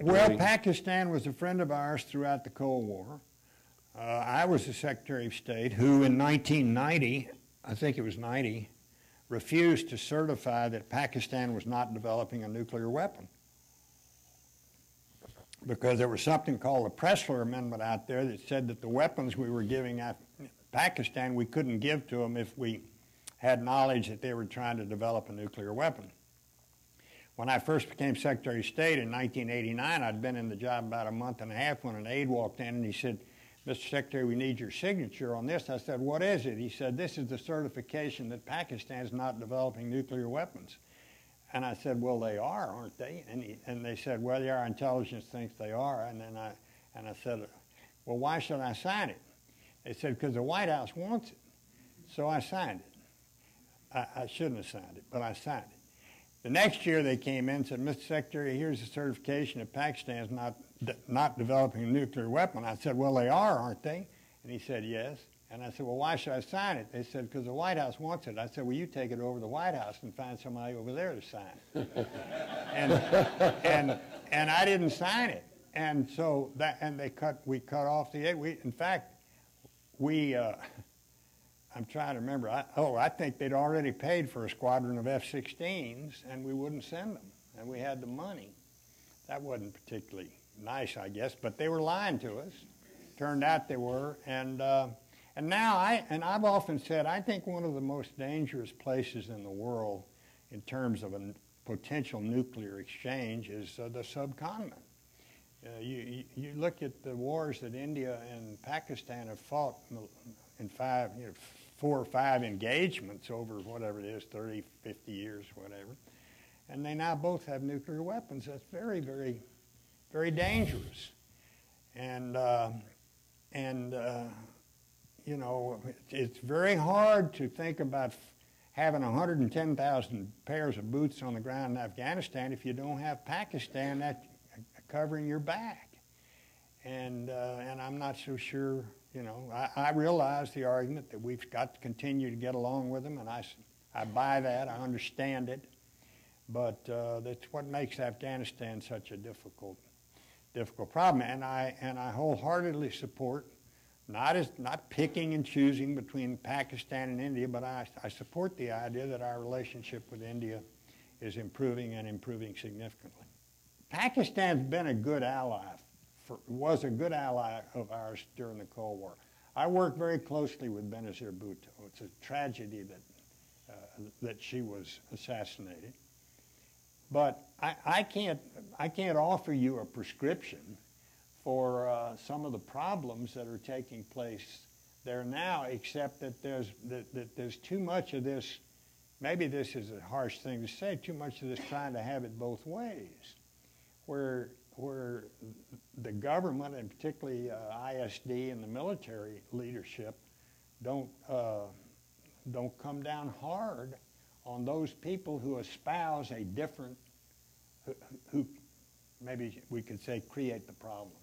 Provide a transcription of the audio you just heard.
Well, Pakistan was a friend of ours throughout the Cold War. I was the Secretary of State who in 1990, I think it was 90, refused to certify that Pakistan was not developing a nuclear weapon. Because there was something called the Pressler Amendment out there that said that the weapons we were giving Pakistan, we couldn't give to them if we had knowledge that they were trying to develop a nuclear weapon. When I first became Secretary of State in 1989, I'd been in the job about a month and a half when an aide walked in and he said, "Mr. Secretary, we need your signature on this." I said, "What is it?" He said, "This is the certification that Pakistan is not developing nuclear weapons." And I said, "Well, they are, aren't they?" And they said, "Well, our intelligence thinks they are." And I said, "Well, why should I sign it?" They said, "Because the White House wants it." So I signed it. I shouldn't have signed it, but I signed it. The next year they came in and said, "Mr. Secretary, here's a certification that Pakistan is not developing a nuclear weapon." I said, "Well, they are, aren't they?" And he said, "Yes." And I said, "Well, why should I sign it?" They said, "Because the White House wants it." I said, "Well, you take it over to the White House and find somebody over there to sign it." and I didn't sign it. And so we cut off the aid. In fact, I'm trying to remember. I think they'd already paid for a squadron of F-16s, and we wouldn't send them. And we had the money. That wasn't particularly nice, I guess, but they were lying to us. Turned out they were. And now I've often said, I think one of the most dangerous places in the world in terms of a potential nuclear exchange is the subcontinent. You look at the wars that India and Pakistan have fought in 4 or 5 engagements over whatever it is, 30, 50 years, whatever. And they now both have nuclear weapons. That's very, very, very dangerous. And you know, it's very hard to think about having 110,000 pairs of boots on the ground in Afghanistan if you don't have Pakistan covering your back. And I'm not so sure, you know, I realize the argument that we've got to continue to get along with them, and I buy that, I understand it, but that's what makes Afghanistan such a difficult problem. And I wholeheartedly support not picking and choosing between Pakistan and India, but I support the idea that our relationship with India is improving and improving significantly. Pakistan's been a good ally, was a good ally of ours during the Cold War. I worked very closely with Benazir Bhutto. It's a tragedy that she was assassinated. But I can't offer you a prescription for some of the problems that are taking place there now, except that there's too much of this, maybe this is a harsh thing to say, too much of this trying to have it both ways, where the government, and particularly ISD and the military leadership, don't come down hard on those people who espouse a different, who maybe we could say create the problem.